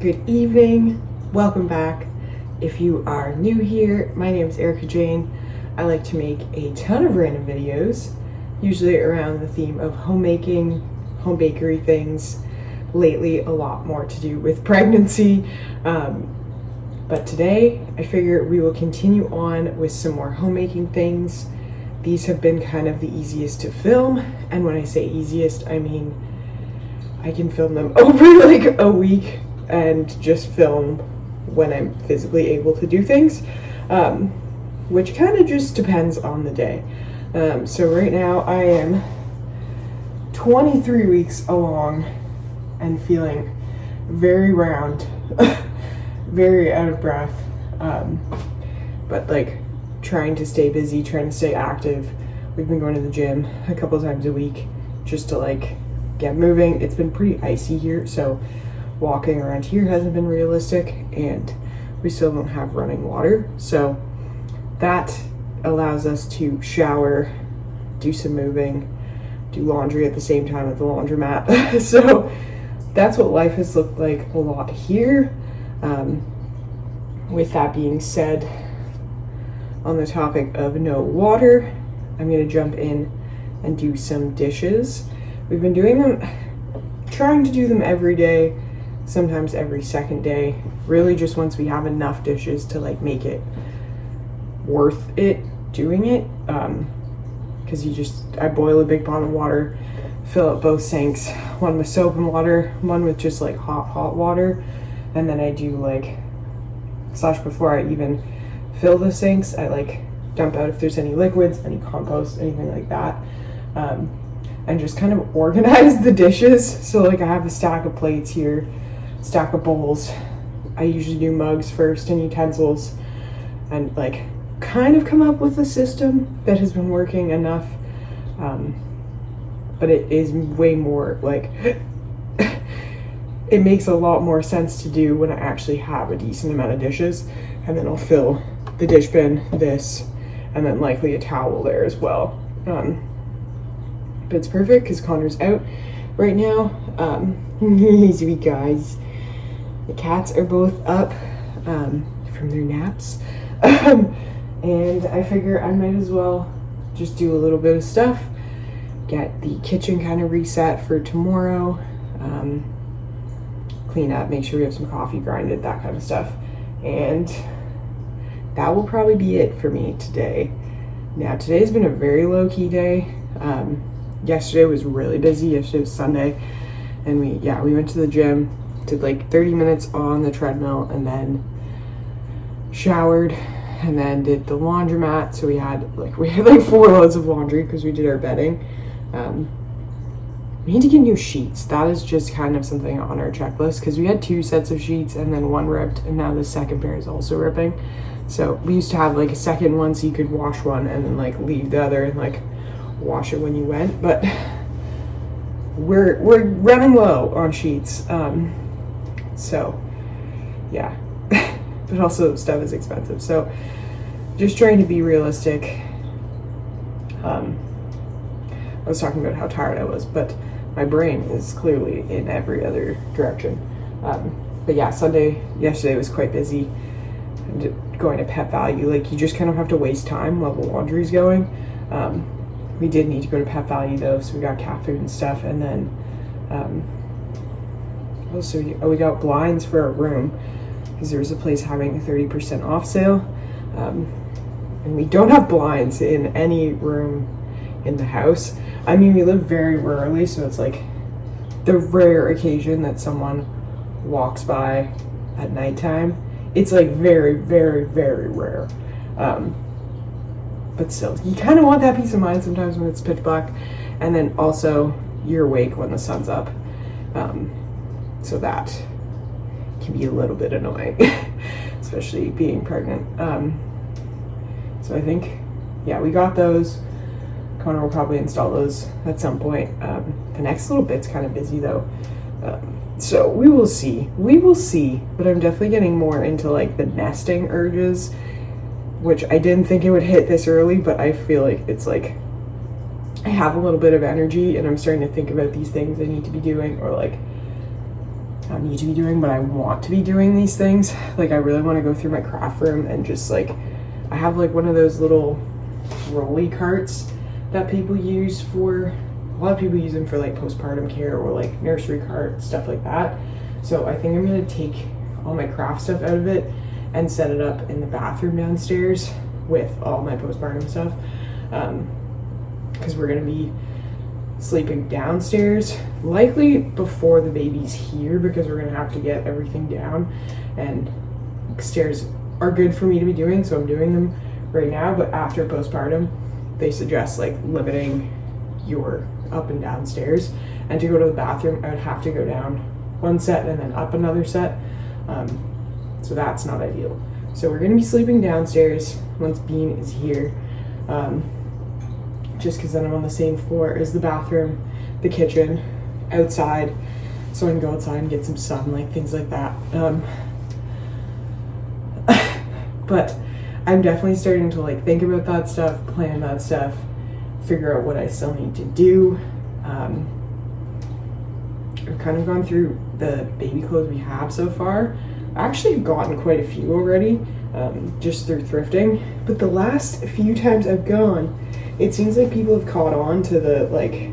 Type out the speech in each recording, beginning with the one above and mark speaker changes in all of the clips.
Speaker 1: Good evening, welcome back. If you are new here, my name is Erica Jane. I like to make a ton of random videos, usually around the theme of homemaking, home bakery things. Lately, a lot more to do with pregnancy. But today, I figure we will continue on with some more homemaking things. These have been kind of the easiest to film, and when I say easiest, I mean I can film them over like a week and just film when I'm physically able to do things, which kind of just depends on the day. So right now I am 23 weeks along and feeling very round, very out of breath, but like trying to stay busy, trying to stay active. We've been going to the gym a couple times a week just to like get moving. It's been pretty icy here, so walking around here hasn't been realistic, and we still don't have running water, so that allows us to shower, do some moving, do laundry at the same time at the laundromat. So that's what life has looked like a lot here. With that being said, on the topic of no water, I'm going to jump in and do some dishes. We've been doing them, trying to do them every day, sometimes every second day, really just once we have enough dishes to like make it worth it doing it. Because I boil a big pot of water, fill up both sinks, one with soap and water, one with just like hot water, and then I do like, before I even fill the sinks, I like dump out if there's any liquids, any compost, anything like that. And just kind of organize the dishes. So like I have a stack of plates here, stack of bowls. I usually do mugs first and utensils, and like kind of come up with a system that has been working enough. But it is way more like, it makes a lot more sense to do when I actually have a decent amount of dishes, and then I'll fill the dish bin, this, and then likely a towel there as well. But it's perfect because Connor's out right now. Sweet guys. The cats are both up from their naps. And I figure I might as well just do a little bit of stuff, get the kitchen kind of reset for tomorrow, clean up, make sure we have some coffee grinded, that kind of stuff. And that will probably be it for me today. Now, today's been a very low-key day. Yesterday was really busy. Yesterday was Sunday, and we went to the gym, did like 30 minutes on the treadmill, and then showered, and then did the laundromat. So we had like 4 loads of laundry because we did our bedding. We need to get new sheets. That is just kind of something on our checklist because we had 2 sets of sheets and then one ripped, and now the second pair is also ripping. So we used to have like a second one so you could wash one and then like leave the other and like wash it when you went, but we're running low on sheets. So yeah, but also stuff is expensive, so just trying to be realistic. I was talking about how tired I was, but my brain is clearly in every other direction. But yeah, yesterday was quite busy. And going to Pet Value, like you just kind of have to waste time while the laundry's going. We did need to go to Pet Value though, so we got cat food and stuff, and then we got blinds for our room because there was a place having a 30% off sale, and we don't have blinds in any room in the house. I mean, we live very rurally, so it's like the rare occasion that someone walks by at nighttime. It's like very, very, very rare. But still, you kind of want that peace of mind sometimes when it's pitch black, and then also you're awake when the sun's up. So that can be a little bit annoying, especially being pregnant. So I think, yeah, we got those. Connor will probably install those at some point. The next little bit's kind of busy though. So we will see, but I'm definitely getting more into like the nesting urges, which I didn't think it would hit this early, but I feel like it's like I have a little bit of energy and I'm starting to think about these things I need to be doing, or like need to be doing, but I want to be doing these things. Like I really want to go through my craft room and just like, I have like one of those little rolly carts that people use for, a lot of people use them for like postpartum care or like nursery cart, stuff like that. So I think I'm gonna take all my craft stuff out of it and set it up in the bathroom downstairs with all my postpartum stuff. Because we're gonna be sleeping downstairs likely before the baby's here, because we're gonna have to get everything down, and stairs are good for me to be doing, so I'm doing them right now. But after postpartum, they suggest like limiting your up and down stairs, and to go to the bathroom I would have to go down one set and then up another set, so that's not ideal. So we're gonna be sleeping downstairs once Bean is here, just because then I'm on the same floor as the bathroom, the kitchen, outside, so I can go outside and get some sunlight, things like that. But I'm definitely starting to like think about that stuff, plan that stuff, figure out what I still need to do. I've kind of gone through the baby clothes we have so far. I actually have gotten quite a few already, just through thrifting, but the last few times I've gone, it seems like people have caught on to the like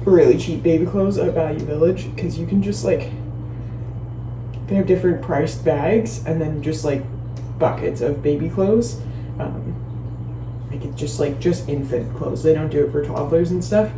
Speaker 1: really cheap baby clothes at Value Village, because you can just like, they have different priced bags and then just like buckets of baby clothes. Like it's just infant clothes. They don't do it for toddlers and stuff.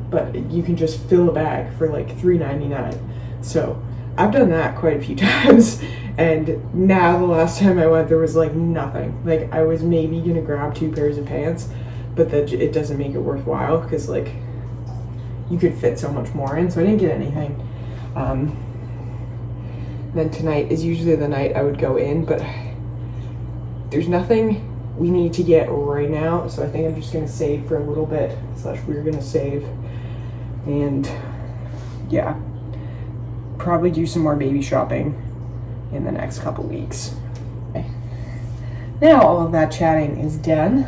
Speaker 1: But you can just fill a bag for like $3.99. So I've done that quite a few times, and now the last time I went there was like nothing. Like I was maybe gonna grab 2 pairs of pants, but that it doesn't make it worthwhile, because like you could fit so much more in, so I didn't get anything. Then tonight is usually the night I would go in, but there's nothing we need to get right now, so I think I'm just gonna save for a little bit, / we're gonna save, and yeah, probably do some more baby shopping in the next couple weeks. Okay. Now all of that chatting is done.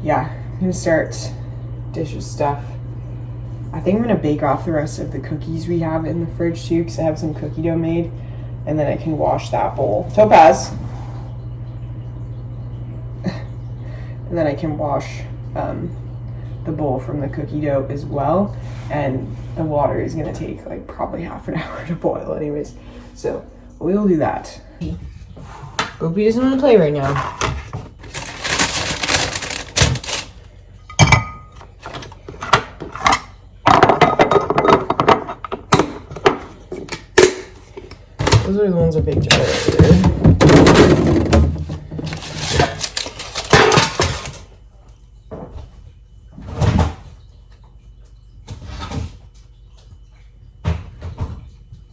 Speaker 1: Yeah, I'm gonna start dishes stuff. I think I'm gonna bake off the rest of the cookies we have in the fridge too, because I have some cookie dough made, and then I can wash that bowl. Topaz! And then I can wash the bowl from the cookie dough as well, and the water is gonna take like probably half an hour to boil anyways, so we'll do that. Opie doesn't want to play right now. Those are the ones I baked earlier.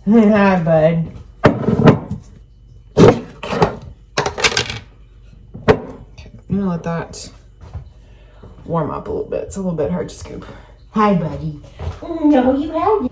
Speaker 1: Hi, bud. I'm gonna let that warm up a little bit. It's a little bit hard to scoop. Hi, buddy. No, you have.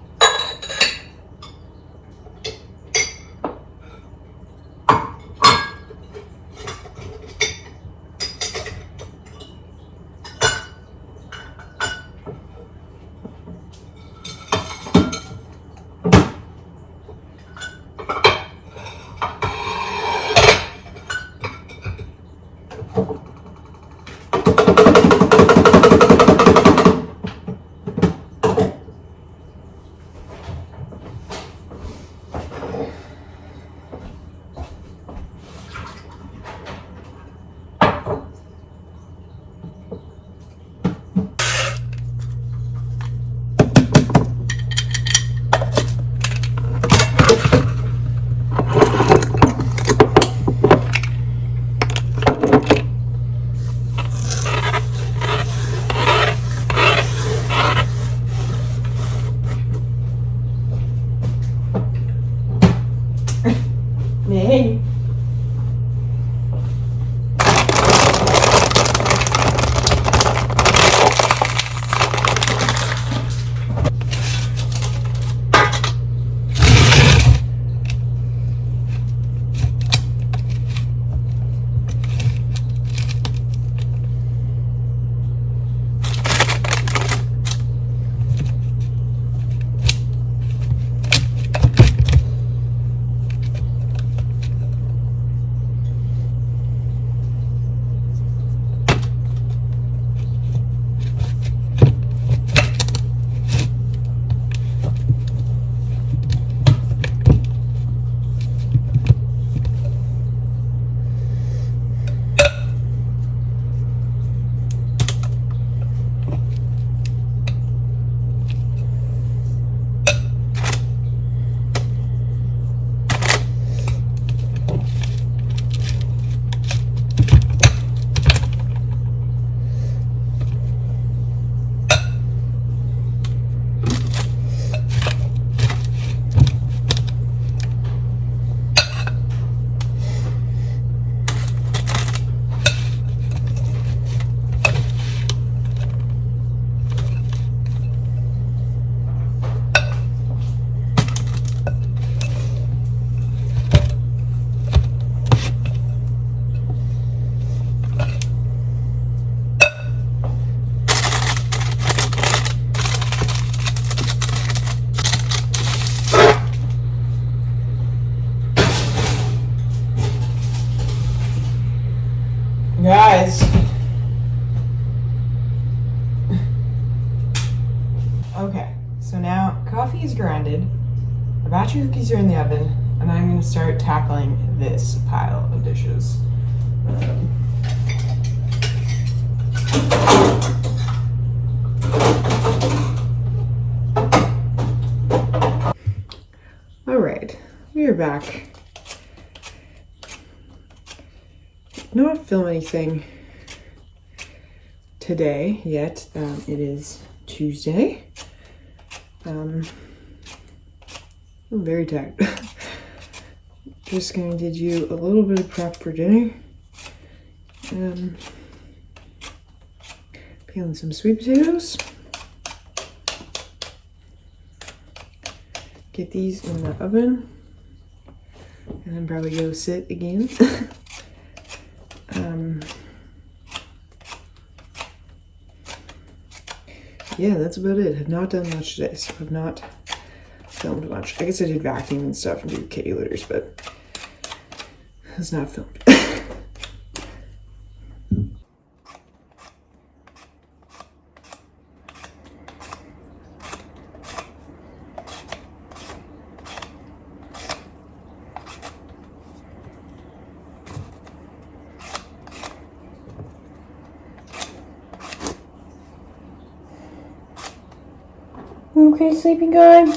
Speaker 1: Guys. Okay, so now coffee is grinded, a batch of cookies are in the oven, and I'm going to start tackling this pile of dishes. All right, we are back. Not film anything today yet. It is Tuesday. I'm very tired. Just gonna do a little bit of prep for dinner. Peeling some sweet potatoes. Get these in the oven. And then probably go sit again. Yeah, that's about it. Have not done much today, so have not filmed much. I guess I did vacuum and stuff and do kitty litters, but it's not filmed. Okay, sleeping guy.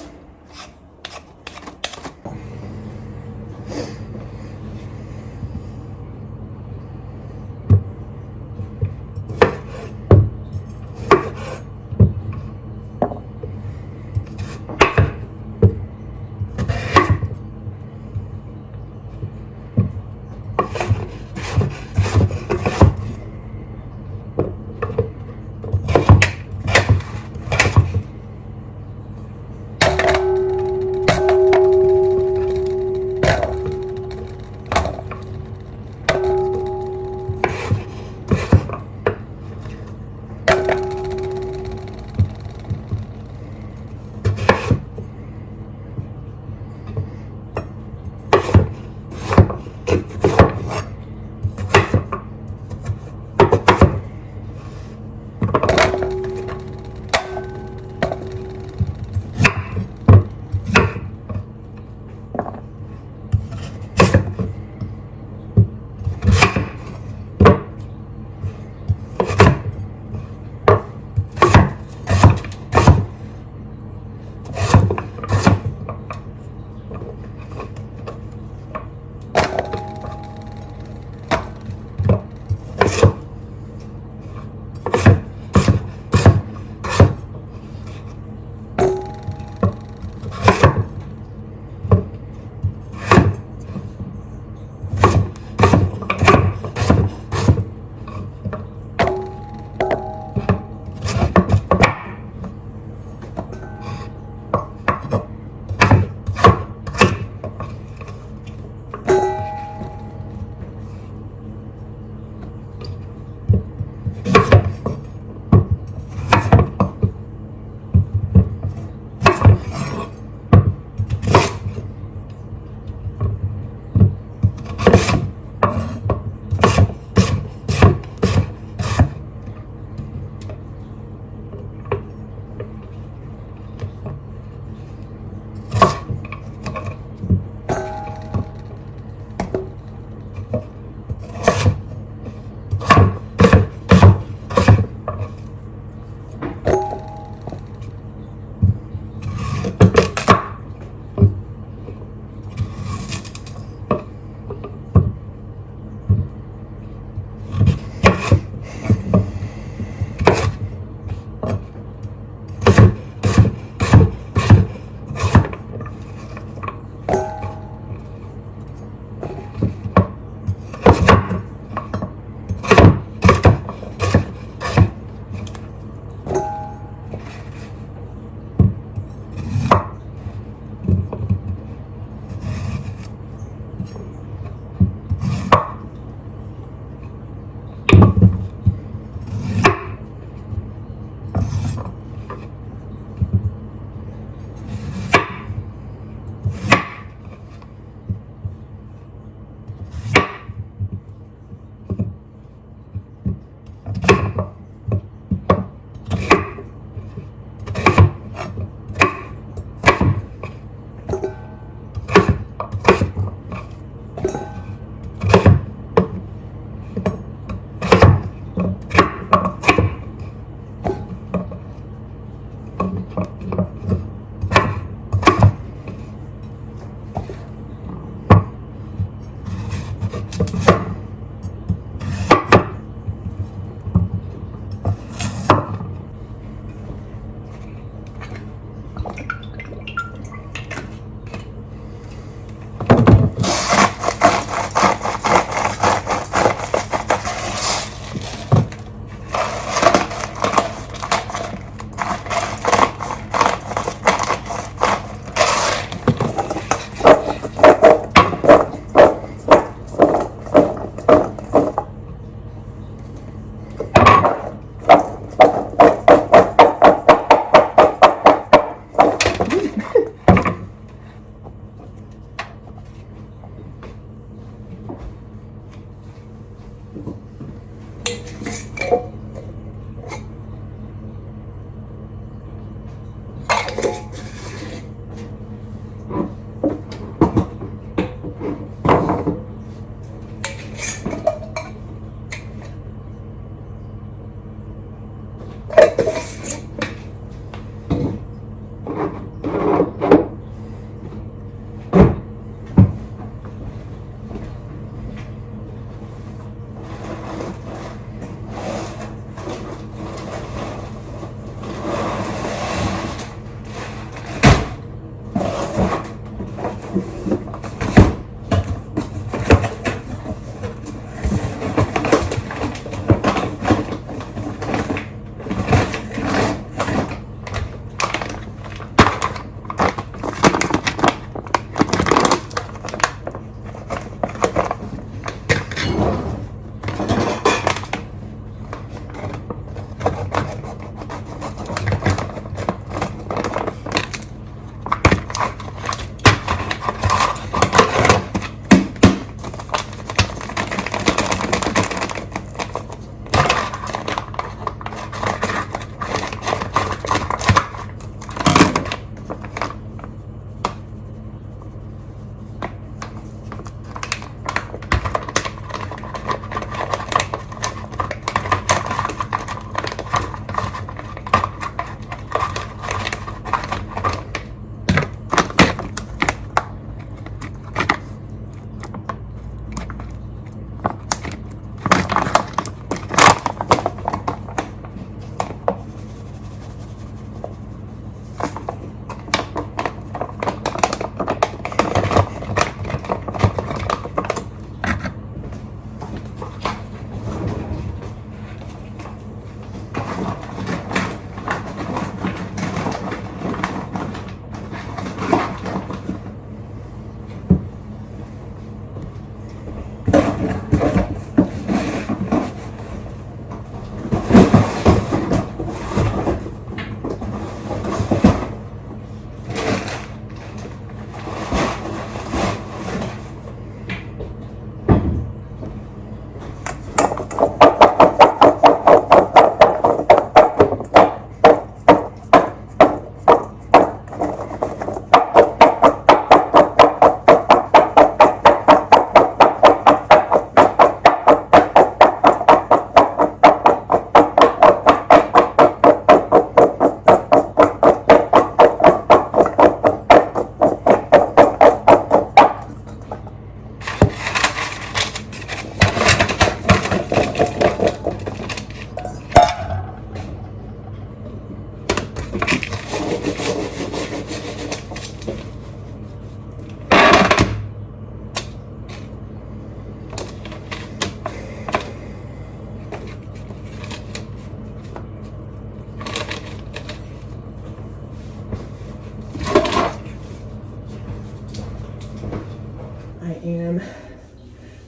Speaker 1: am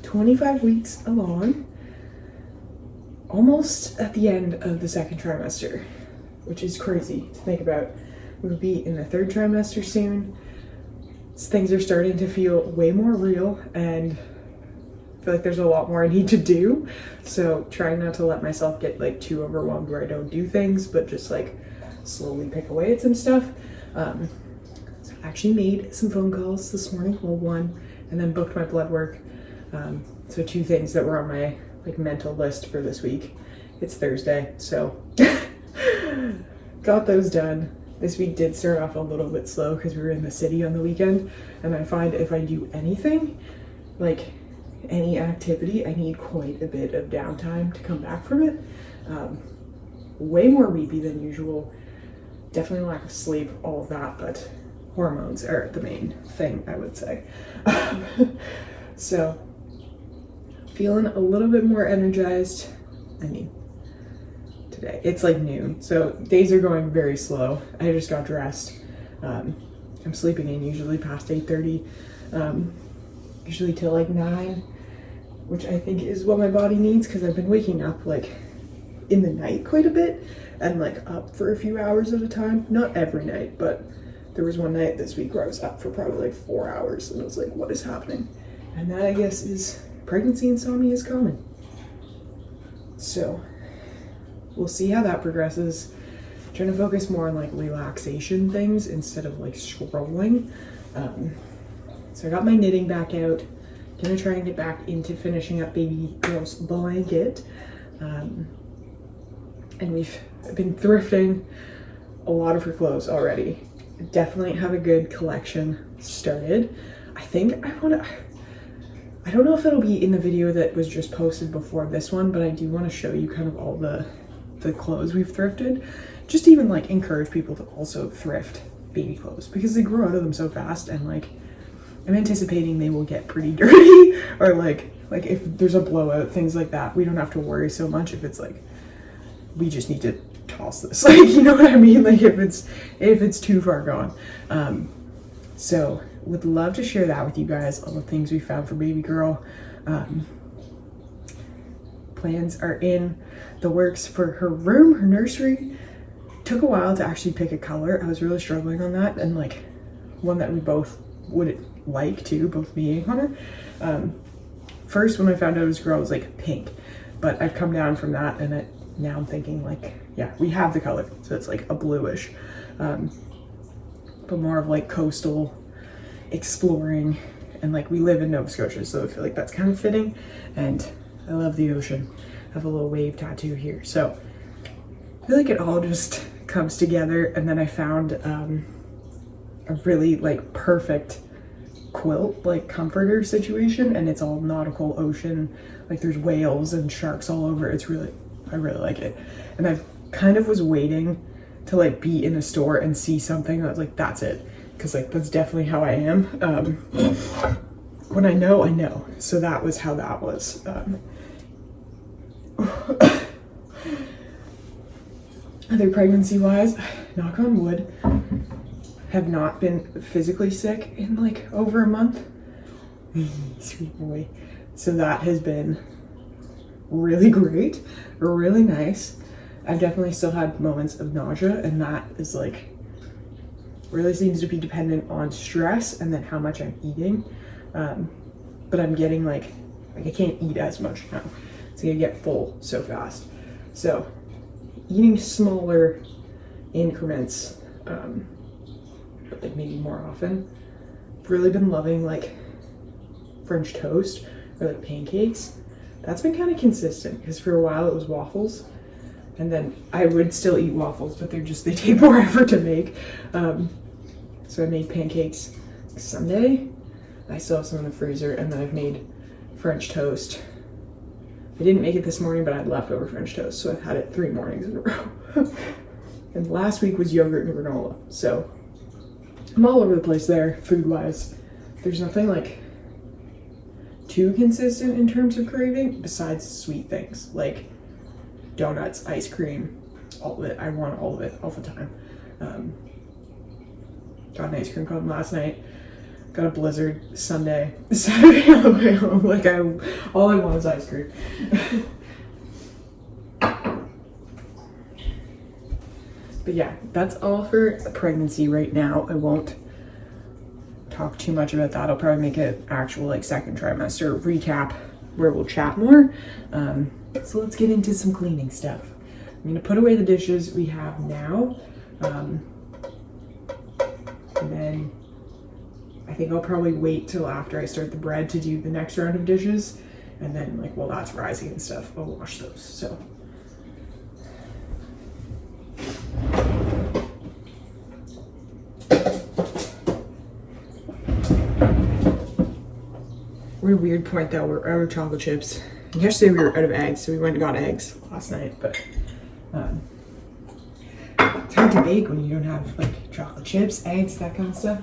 Speaker 1: 25 weeks along, almost at the end of the second trimester, which is crazy to think about. We'll be in the third trimester soon. Things are starting to feel way more real, and I feel like there's a lot more I need to do. So trying not to let myself get like too overwhelmed where I don't do things, but just like slowly pick away at some stuff. So I actually made some phone calls this morning, well, one, and then booked my blood work. So two things that were on my like mental list for this week. It's Thursday, so got those done. This week did start off a little bit slow because we were in the city on the weekend, and I find if I do anything, like any activity, I need quite a bit of downtime to come back from it. Way more weepy than usual. Definitely lack of sleep, all of that, but hormones are the main thing, I would say. So, feeling a little bit more energized. I mean, today, it's like noon, so days are going very slow. I just got dressed. I'm sleeping in usually past 8:30, usually till like 9, which I think is what my body needs because I've been waking up like in the night quite a bit and like up for a few hours at a time. Not every night, but there was one night this week where I was up for probably like 4 hours, and I was like, what is happening? And that, I guess, is pregnancy insomnia is common. So we'll see how that progresses. Trying to focus more on like relaxation things instead of like scrolling. So I got my knitting back out. Gonna try and get back into finishing up baby girl's blanket. And we've been thrifting a lot of her clothes already. Definitely have a good collection started. I think I don't know if it'll be in the video that was just posted before this one, but I do want to show you kind of all the clothes we've thrifted. Just even like encourage people to also thrift baby clothes because they grow out of them so fast, and like I'm anticipating they will get pretty dirty, or like if there's a blowout, things like that. We don't have to worry so much if it's like we just need to toss this, like, you know what I mean, like if it's too far gone. So would love to share that with you guys, all the things we found for baby girl. Plans are in the works for her room, her nursery. Took a while to actually pick a color. I was really struggling on that, and like one that we both would like to, both me and Connor. First, when I found out it was girl, it was like pink, but I've come down from that, and now I'm thinking like, yeah, we have the color, so it's like a bluish, but more of like coastal exploring, and like we live in Nova Scotia, so I feel like that's kind of fitting, and I love the ocean. I have a little wave tattoo here, so I feel like it all just comes together. And then I found a really like perfect quilt, like comforter situation, and it's all nautical ocean, like there's whales and sharks all over. I really like it, and I've kind of was waiting to like be in a store and see something that was like, that's it, because like that's definitely how I am. When I know, so that was how that was. Other pregnancy wise, knock on wood, have not been physically sick in like over a month. Sweet boy. So that has been really great, really nice. I've definitely still had moments of nausea, and that is like really seems to be dependent on stress and then how much I'm eating. But I'm getting like I can't eat as much now. It's gonna get full so fast. So eating smaller increments, but like maybe more often. Really been loving like French toast or like pancakes. That's been kind of consistent, because for a while it was waffles, and then I would still eat waffles, but they take more effort to make. So I made pancakes Sunday. I still have some in the freezer, and then I've made French toast. I didn't make it this morning, but I had leftover French toast, so I've had it 3 mornings in a row. And last week was yogurt and granola, so I'm all over the place there, food-wise. There's nothing like too consistent in terms of craving, besides sweet things, like donuts, ice cream, all of it. I want all of it all the time. Got an ice cream cone last night. Got a blizzard Saturday on the way home. Like all I want is ice cream. But yeah, that's all for pregnancy right now. I won't talk too much about that. I'll probably make an actual like second trimester recap where we'll chat more. So let's get into some cleaning stuff. I'm gonna put away the dishes we have now. And then I think I'll probably wait till after I start the bread to do the next round of dishes. And then like while that's rising and stuff, I'll wash those. So we're at a weird point though. We're out of chocolate chips. And yesterday we were out of eggs, so we went and got eggs last night. But it's hard to bake when you don't have like chocolate chips, eggs, that kind of stuff.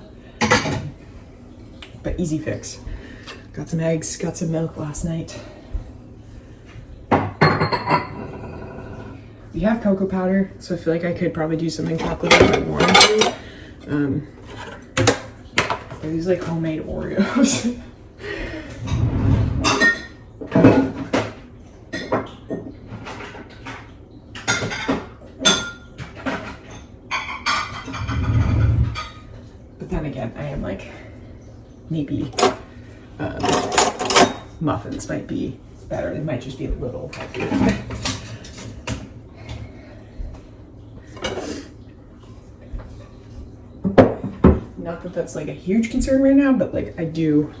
Speaker 1: But easy fix. Got some eggs, got some milk last night. We have cocoa powder, so I feel like I could probably do something chocolate if I wanted to. They're these like homemade Oreos. But then again, I am like, maybe muffins might be better. They might just be a little heavier. Not that that's like a huge concern right now, but like I do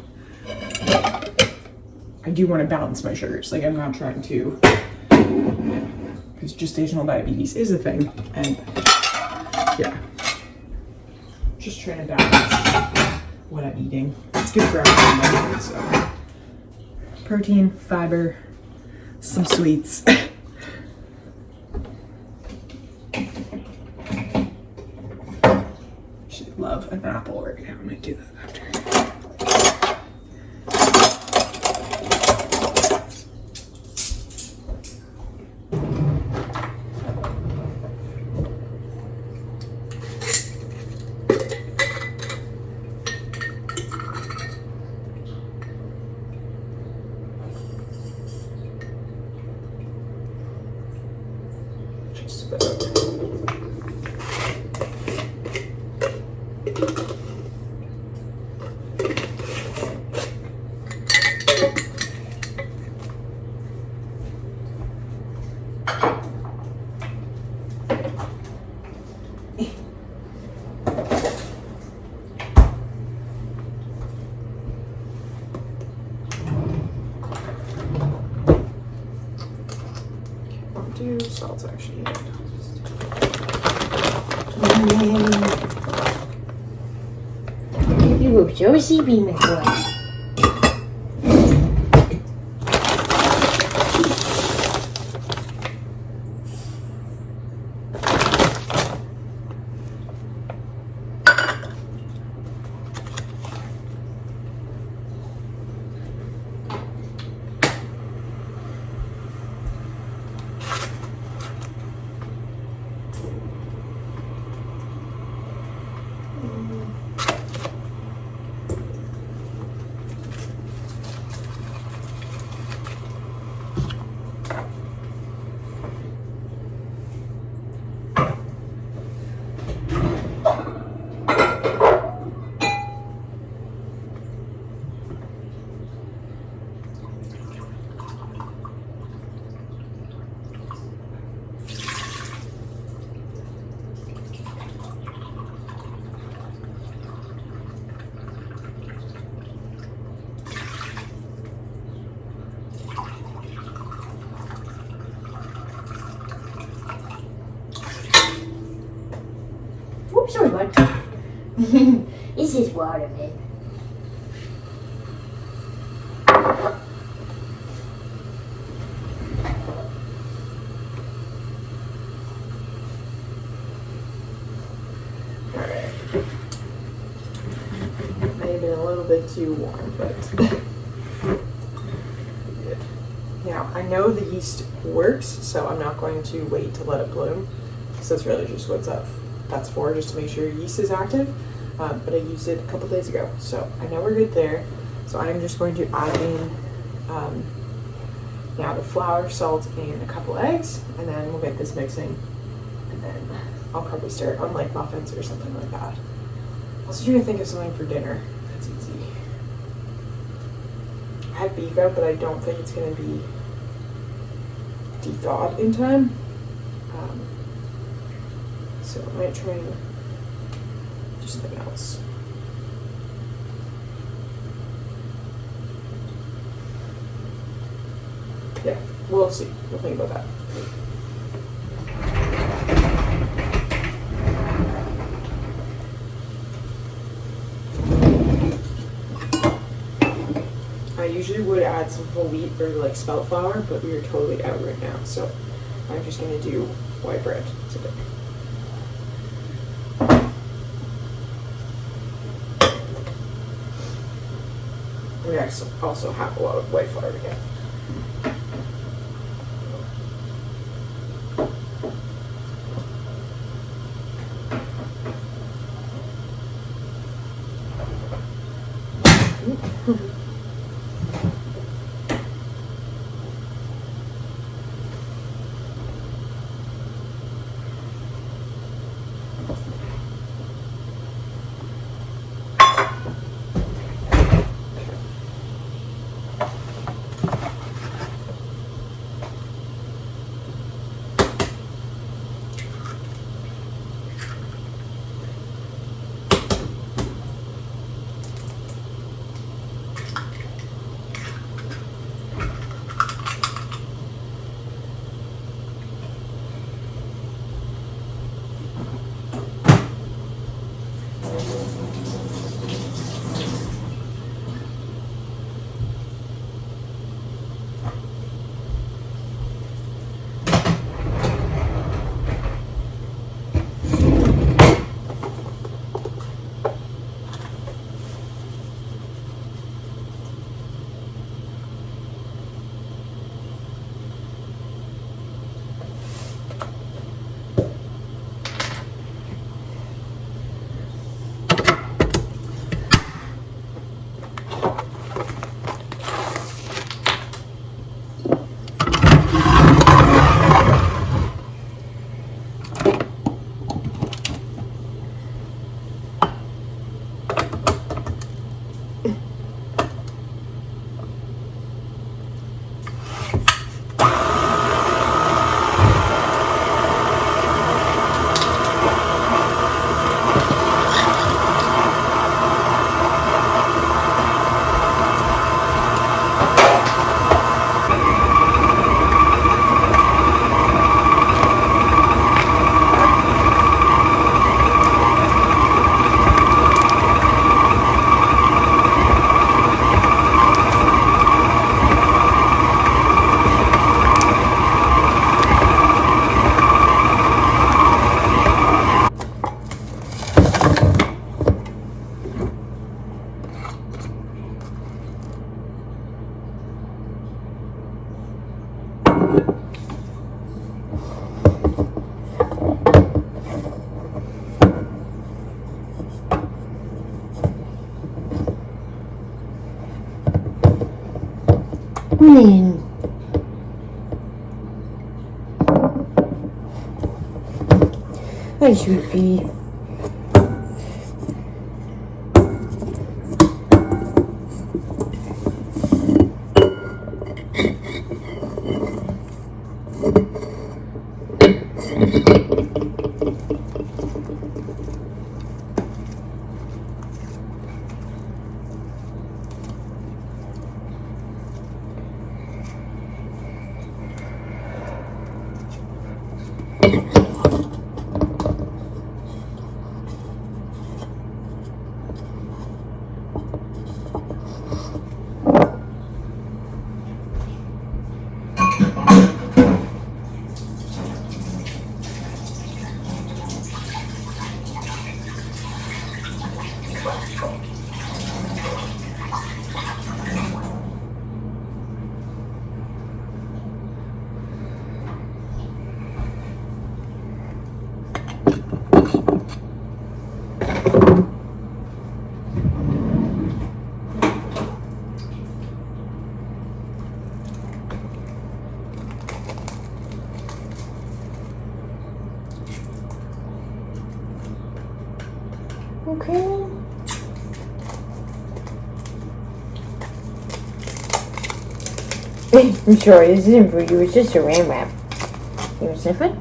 Speaker 1: want to balance my sugars. Like I'm not trying to, because gestational diabetes is a thing, and yeah, just trying to balance what I'm eating. It's good for everything, so protein, fiber, some sweets. Should love an apple right now. I might do that after. Salt's actually
Speaker 2: You will so sleepy, my boy. Oops, sorry, bud. This is water, man.
Speaker 1: May have been a little bit too warm, but good. Now, I know the yeast works, so I'm not going to wait to let it bloom. So that's really just what that's for, just to make sure your yeast is active. But I used it a couple days ago, so I know we're good there. So I'm just going to add in now the flour, salt, and a couple eggs, and then we'll get this mixing, and then I'll probably start on like muffins or something like that. Also trying to think of something for dinner that's easy. I have beef out, but I don't think it's going to be de-thawed in time. So I might try and do something else. Yeah, we'll see. We'll think about that. I usually would add some whole wheat or like spelt flour, but we are totally out right now, so I'm just going to do white bread today. We also have a lot of white flour to get.
Speaker 2: Hi, sweet pea. Okay. I'm sorry, this isn't for you, it's just saran wrap. You wanna sniff it?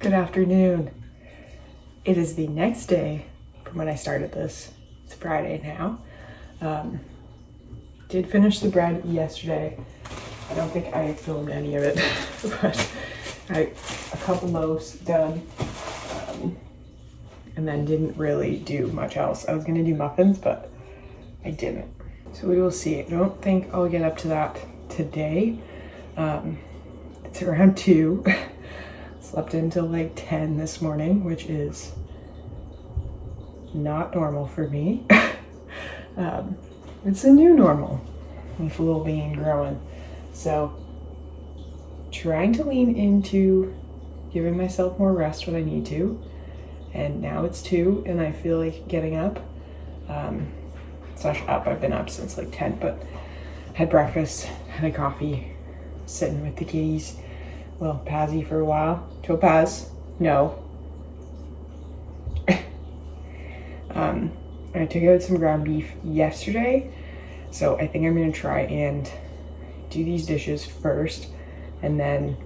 Speaker 1: Good afternoon. It is the next day from when I started this. It's Friday now. Did finish the bread yesterday. I don't think I filmed any of it, but a couple loaves done, and then didn't really do much else. I was gonna do muffins, but I didn't. So we will see. I don't think I'll get up to that today. It's around 2. Slept until like 10 this morning, which is not normal for me. It's a new normal with a little bean growing. So trying to lean into giving myself more rest when I need to. And now it's 2 and I feel like getting up. Slash up, I've been up since like 10, but had breakfast, had a coffee, sitting with the kitties. Well, Pazzy for a while. Topaz, no. I took out some ground beef yesterday, so I think I'm gonna try and do these dishes first and then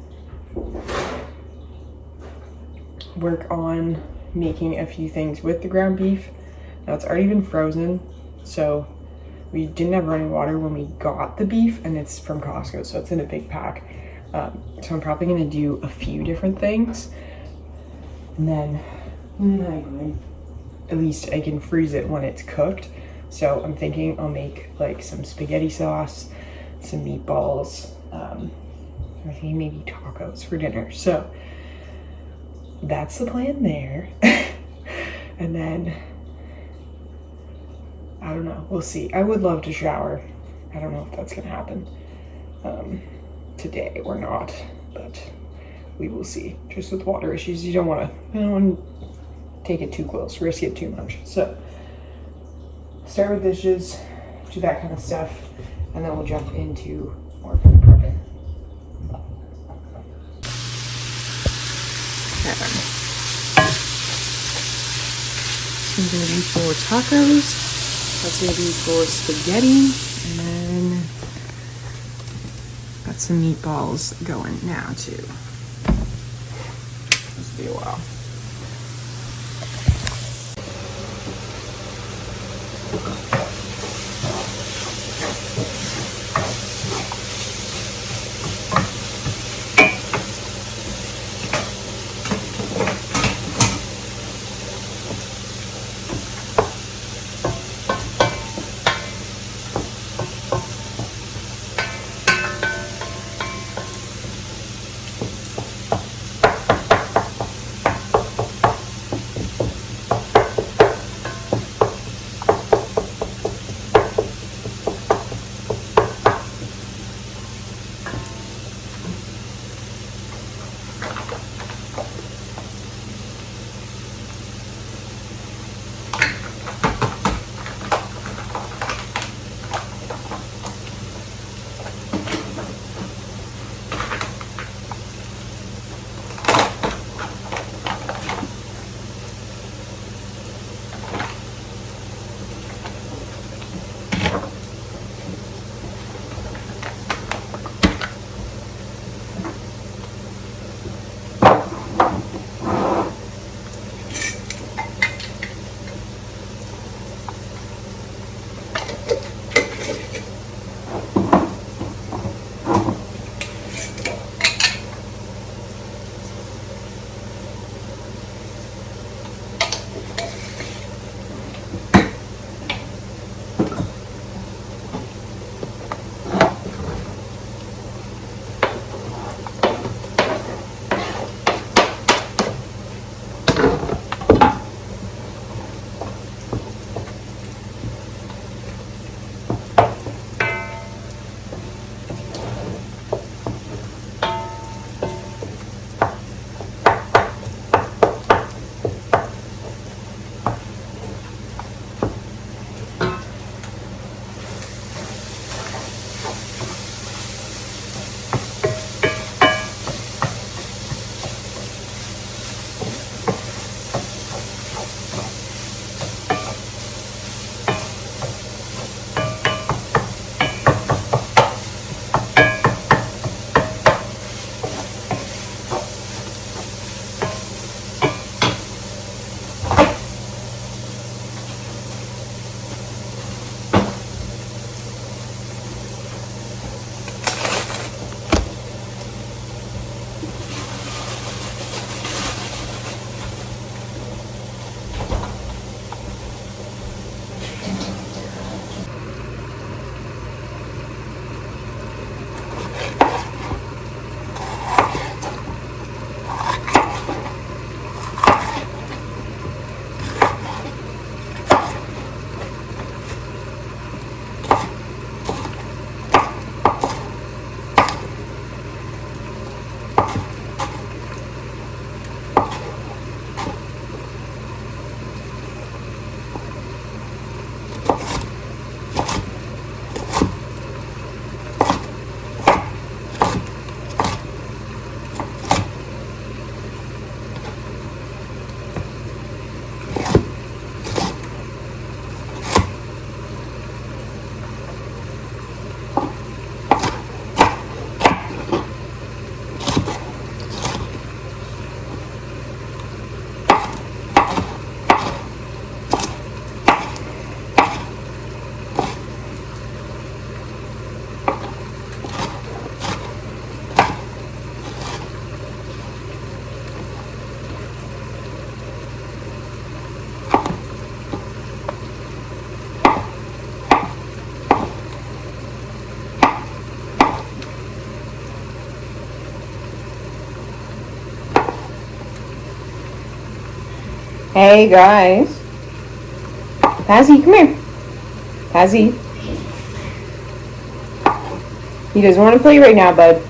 Speaker 1: work on making a few things with the ground beef. Now it's already been frozen, so we didn't have running water when we got the beef, and it's from Costco, so it's in a big pack. So I'm probably gonna do a few different things, and then at least I can freeze it when it's cooked. So I'm thinking I'll make like some spaghetti sauce, some meatballs, I'm thinking maybe tacos for dinner. So that's the plan there. And then I don't know, we'll see. I would love to shower. I don't know if that's gonna happen today or not, but we will see. Just with water issues, you don't want to take it too close, risk it too much. So start with dishes, do that kind of stuff, and then we'll jump into more food prepping. This one's gonna be for tacos. That's gonna be for spaghetti, and then got some meatballs going now too. This will be a while. Hey guys. Pazzy, come here. Pazzy. He doesn't want to play right now, bud.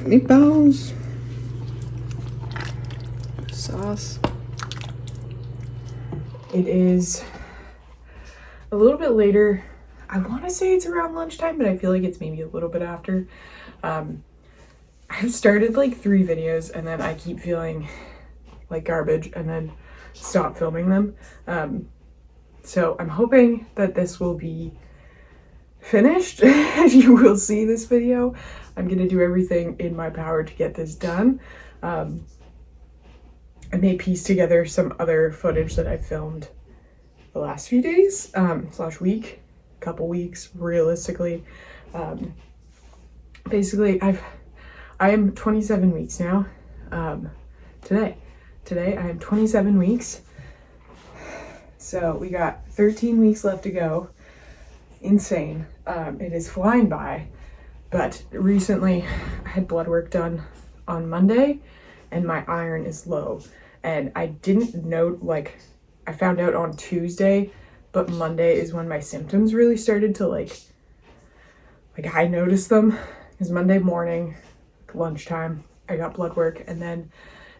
Speaker 1: Meatballs, sauce. It is a little bit later. I want to say it's around lunchtime, but I feel like it's maybe a little bit after. I've started like 3 videos and then I keep feeling like garbage and then stop filming them. So I'm hoping that this will be finished and you will see this video. I'm gonna do everything in my power to get this done. I may piece together some other footage that I filmed the last few days, slash week, couple weeks, realistically. Basically, I am 27 weeks now. Today I am 27 weeks. So we got 13 weeks left to go. Insane. It is flying by. But recently I had blood work done on Monday and my iron is low. And I didn't know, like, I found out on Tuesday, but Monday is when my symptoms really started to like I noticed them. Because Monday morning, lunchtime, I got blood work and then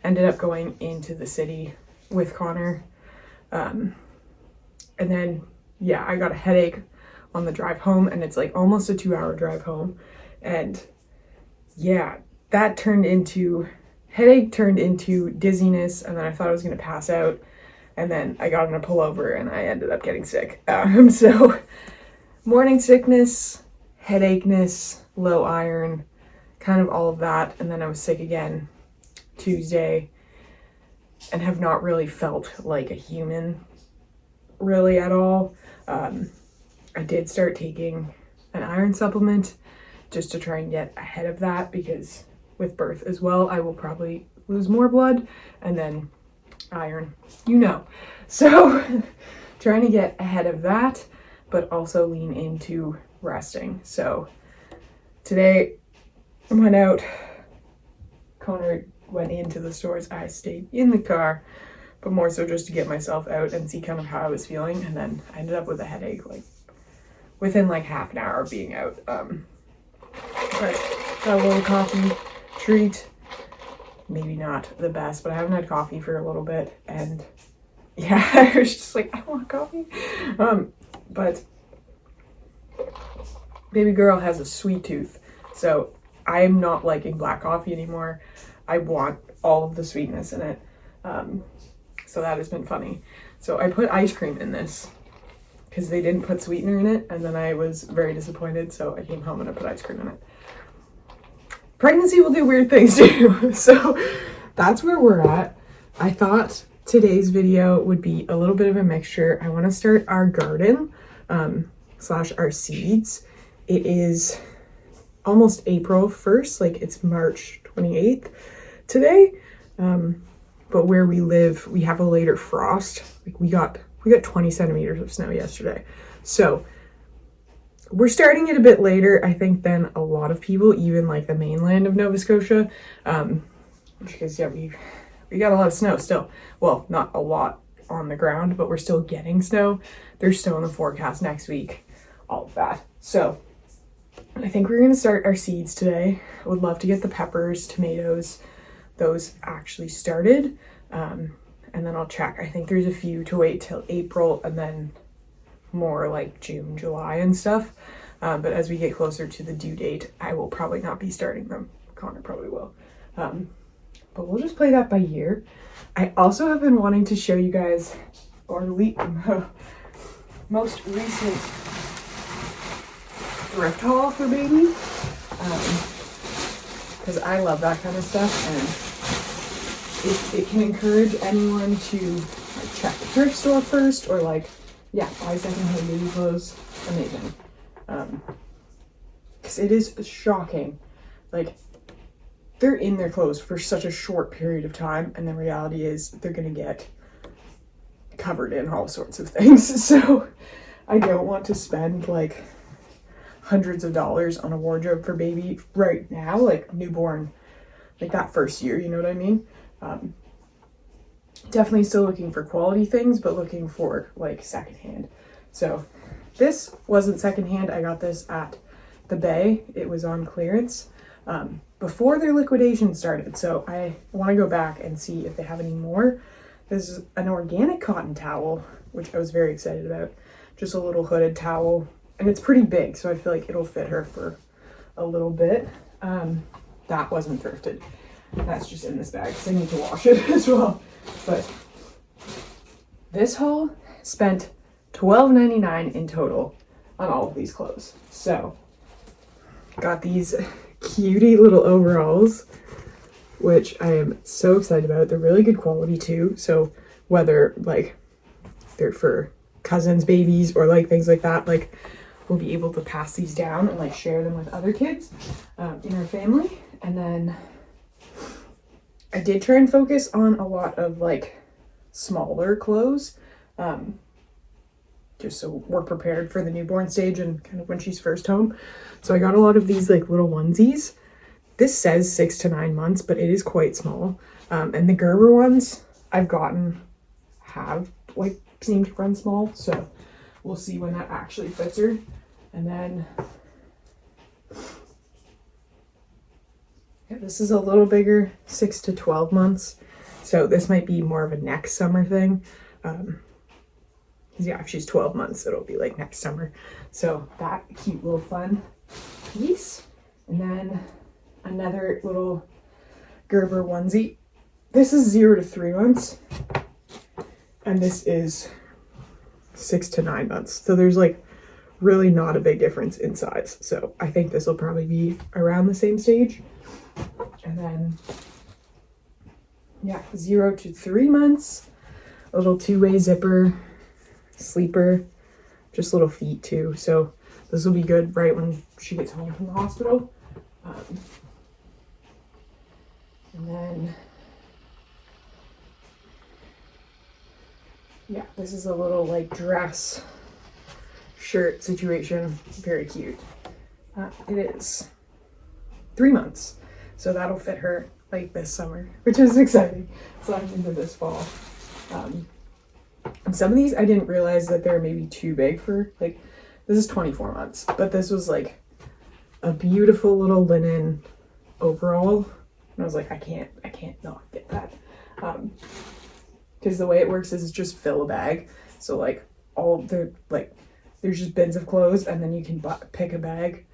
Speaker 1: ended up going into the city with Connor. And then, yeah, I got a headache on the drive home and it's like almost a 2-hour drive home. And yeah, that turned into, headache turned into dizziness, and then I thought I was gonna pass out, and then I got in a pullover and I ended up getting sick. So morning sickness, headache-ness, low iron, kind of all of that, and then I was sick again Tuesday and have not really felt like a human really at all. I did start taking an iron supplement just to try and get ahead of that, because with birth as well, I will probably lose more blood and then iron, you know. So trying to get ahead of that, but also lean into resting. So today I went out, Connor went into the stores, I stayed in the car, but more so just to get myself out and see kind of how I was feeling. And then I ended up with a headache like within like half an hour of being out. But got a little coffee treat. Maybe not the best, but I haven't had coffee for a little bit, and yeah, I was just like, I want coffee. But baby girl has a sweet tooth, so I am not liking black coffee anymore. I want all of the sweetness in it. So that has been funny. So I put ice cream in this because they didn't put sweetener in it, and then I was very disappointed, so I came home and I put ice cream in it. Pregnancy will do weird things too. So that's where we're at. I thought today's video would be a little bit of a mixture. I want to start our garden, slash our seeds. It is almost April 1st, like it's March 28th today. but where we live, we have a later frost. Like we got 20 centimeters of snow yesterday. So we're starting it a bit later, I think, than a lot of people, even like the mainland of Nova Scotia. Because yeah, we got a lot of snow still. Well, not a lot on the ground, but we're still getting snow. There's snow in the forecast next week, all of that. So I think we're gonna start our seeds today. I would love to get the peppers, tomatoes, those actually started. And then I'll check. I think there's a few to wait till April and then more like June, July and stuff. But as we get closer to the due date, I will probably not be starting them. Connor probably will. But we'll just play that by ear. I also have been wanting to show you guys our most recent thrift haul for baby. Because I love that kind of stuff, and it can encourage anyone to like check the thrift store first, or like, yeah, buy secondhand baby clothes. Amazing. Because it is shocking. Like, they're in their clothes for such a short period of time, and the reality is they're gonna get covered in all sorts of things. So I don't want to spend like hundreds of dollars on a wardrobe for baby right now, like newborn, like that first year, you know what I mean? Definitely still looking for quality things, but looking for like secondhand. So this wasn't secondhand. I got this at the Bay. It was on clearance before their liquidation started. So I want to go back and see if they have any more. This is an organic cotton towel, which I was very excited about. Just a little hooded towel, and it's pretty big, so I feel like it'll fit her for a little bit. That wasn't thrifted. That's just in this bag because I need to wash it as well. But this haul spent $12.99 in total on all of these clothes. So got these cutie little overalls, which I am so excited about. They're really good quality too. So whether like they're for cousins, babies, or like things like that, like we'll be able to pass these down and like share them with other kids in our family. And then I did try and focus on a lot of like smaller clothes, just so we're prepared for the newborn stage and kind of when she's first home. So I got a lot of these like little onesies. This says 6 to 9 months, but it is quite small. And the Gerber ones I've gotten have like seemed to run small, so we'll see when that actually fits her. And then yeah, this is a little bigger, 6 to 12 months. So this might be more of a next summer thing. Yeah, if she's 12 months, it'll be like next summer. So that cute little fun piece. And then another little Gerber onesie. This is 0 to 3 months. And this is 6 to 9 months. So there's like really not a big difference in size. So I think this will probably be around the same stage. And then, yeah, 0 to 3 months, a little 2-way zipper, sleeper, just little feet too. So this will be good right when she gets home from the hospital. And then, yeah, this is a little like dress shirt situation. Very cute. It is 3 months. So that'll fit her like this summer, which is exciting. So I'm into this fall. And some of these I didn't realize that they're maybe too big for, like, this is 24 months, but this was like a beautiful little linen overall. And I was like, I can't not get that. Because the way it works is just fill a bag. So like all the, like, there's just bins of clothes, and then you can pick a bag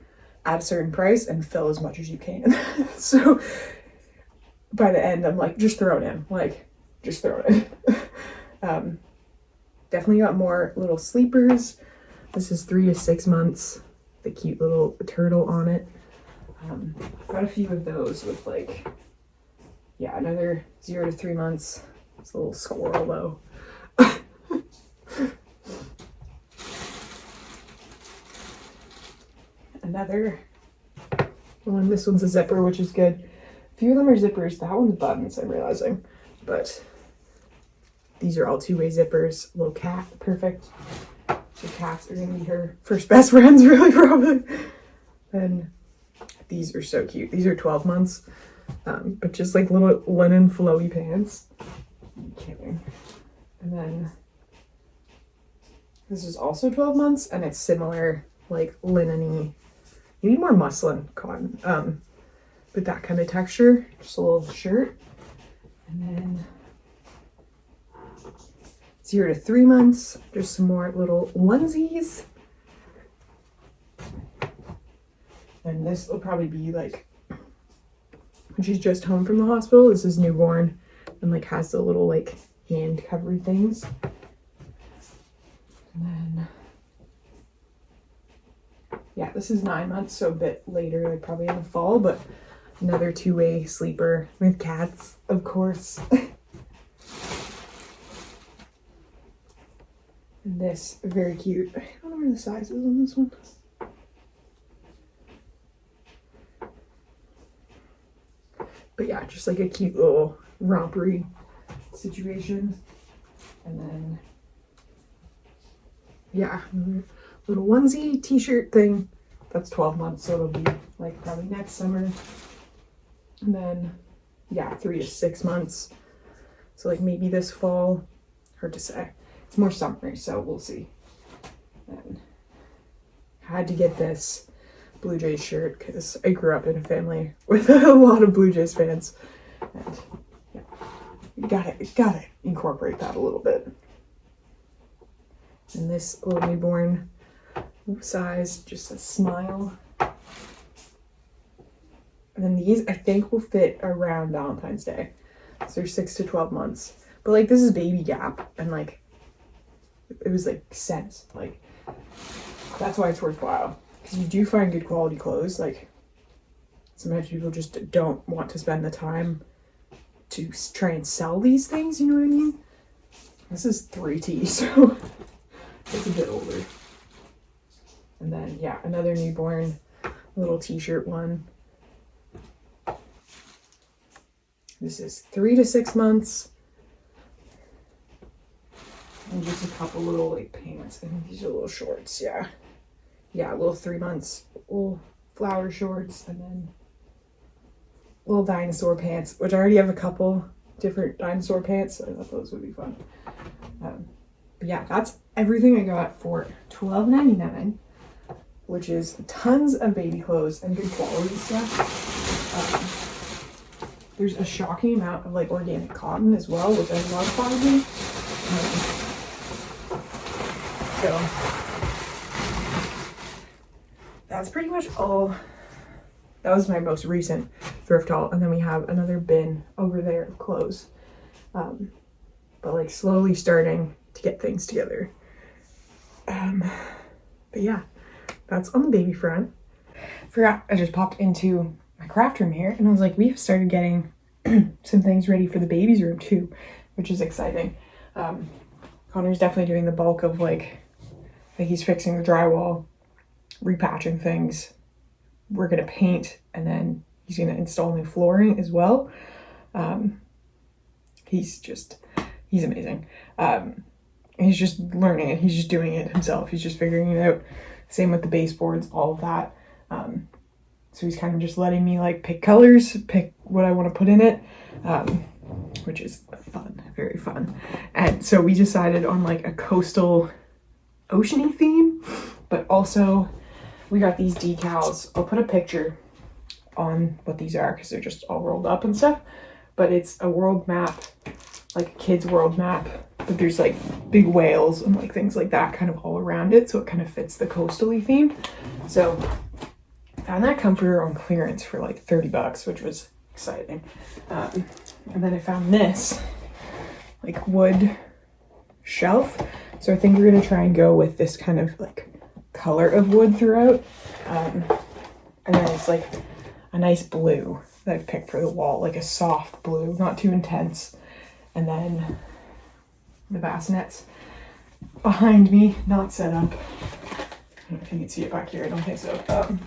Speaker 1: at a certain price and fill as much as you can. So by the end, I'm like, just throw it in. Like, just throw it in. Definitely got more little sleepers. This is 3 to 6 months. The cute little turtle on it. Got a few of those with like, yeah, another 0 to 3 months. It's a little squirrel though. Another one. This one's a zipper, which is good. A few of them are zippers. That one's buttons, I'm realizing. But these are all two-way zippers. Little cat, perfect. So cats are gonna be her first best friends, really, probably. And these are so cute. These are 12 months, but just like little linen flowy pants. I'm kidding. And then this is also 12 months, and it's similar, like linen-y, maybe more muslin cotton, but that kind of texture. Just a little shirt. And then 0 to 3 months, just some more little onesies. And this will probably be like when she's just home from the hospital. This is newborn and like has the little like hand covery things. And then yeah, this is 9 months, so a bit later, like probably in the fall, but another two-way sleeper with cats, of course. And this, very cute. I don't know where the size is on this one. But yeah, just like a cute little rompery situation. And then, yeah, little onesie t-shirt thing. That's 12 months, so it'll be like probably next summer. And then, yeah, 3 to 6 months. So like maybe this fall, hard to say. It's more summery, so we'll see. And I had to get this Blue Jays shirt because I grew up in a family with a lot of Blue Jays fans. And yeah, you gotta incorporate that a little bit. And this little newborn size, just a smile. And then these I think will fit around Valentine's Day. So they're 6 to 12 months. But like this is Baby Gap, and like it was like cents. Like that's why it's worthwhile. Because you do find good quality clothes. Like sometimes people just don't want to spend the time to try and sell these things, you know what I mean? This is 3T, so it's a bit older. And then yeah, another newborn little t-shirt one. This is 3 to 6 months. And just a couple little like pants. And these are little shorts, yeah. Yeah, little 3 months, little flower shorts, and then little dinosaur pants, which I already have a couple different dinosaur pants, so I thought those would be fun. But yeah, that's everything I got for $12.99, which is tons of baby clothes and good quality stuff. There's a shocking amount of like organic cotton as well, which I love finding. So that's pretty much all. That was my most recent thrift haul, and then we have another bin over there of clothes. But like slowly starting to get things together. But yeah, that's on the baby front. Forgot I just popped into my craft room here, and I was like, we've started getting some things ready for the baby's room too, which is exciting. Connor's definitely doing the bulk of like he's fixing the drywall, repatching things. We're gonna paint, and then he's gonna install new flooring as well. He's amazing. He's just learning it. He's just doing it himself. He's just figuring it out. Same with the baseboards, all of that. So he's kind of just letting me like pick colors, pick what I want to put in it, which is fun, very fun. And so we decided on like a coastal oceany theme, but also we got these decals. I'll put a picture on what these are because they're just all rolled up and stuff, but it's a world map, like a kid's world map, but there's like big whales and like things like that kind of all around it, so it kind of fits the coastal-y theme. So I found that comforter on clearance for like $30, which was exciting. And then I found this like wood shelf, so I think we're gonna try and go with this kind of like color of wood throughout, and then it's like a nice blue that I've picked for the wall, like a soft blue, not too intense. And then the bassinets behind me, not set up. I don't know if you can see it back here. I don't think so.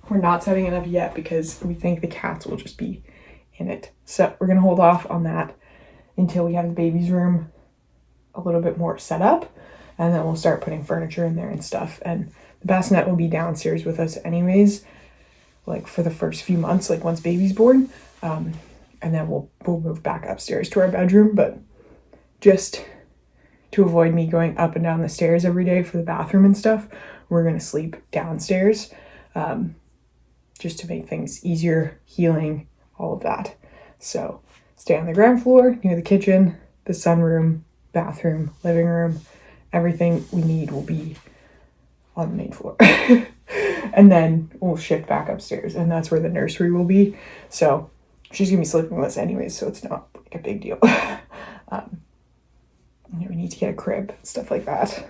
Speaker 1: We're not setting it up yet because we think the cats will just be in it, so we're gonna hold off on that until we have the baby's room a little bit more set up, and then we'll start putting furniture in there and stuff. And the bassinet will be downstairs with us anyways, like for the first few months, like once baby's born, and then we'll move back upstairs to our bedroom. But just to avoid me going up and down the stairs every day for the bathroom and stuff, we're gonna sleep downstairs, just to make things easier, healing, all of that. So stay on the ground floor near the kitchen, the sunroom, bathroom, living room. Everything we need will be on the main floor. And then we'll shift back upstairs, and that's where the nursery will be. So she's gonna be sleeping with us anyways, so it's not like a big deal. We need to get a crib, stuff like that.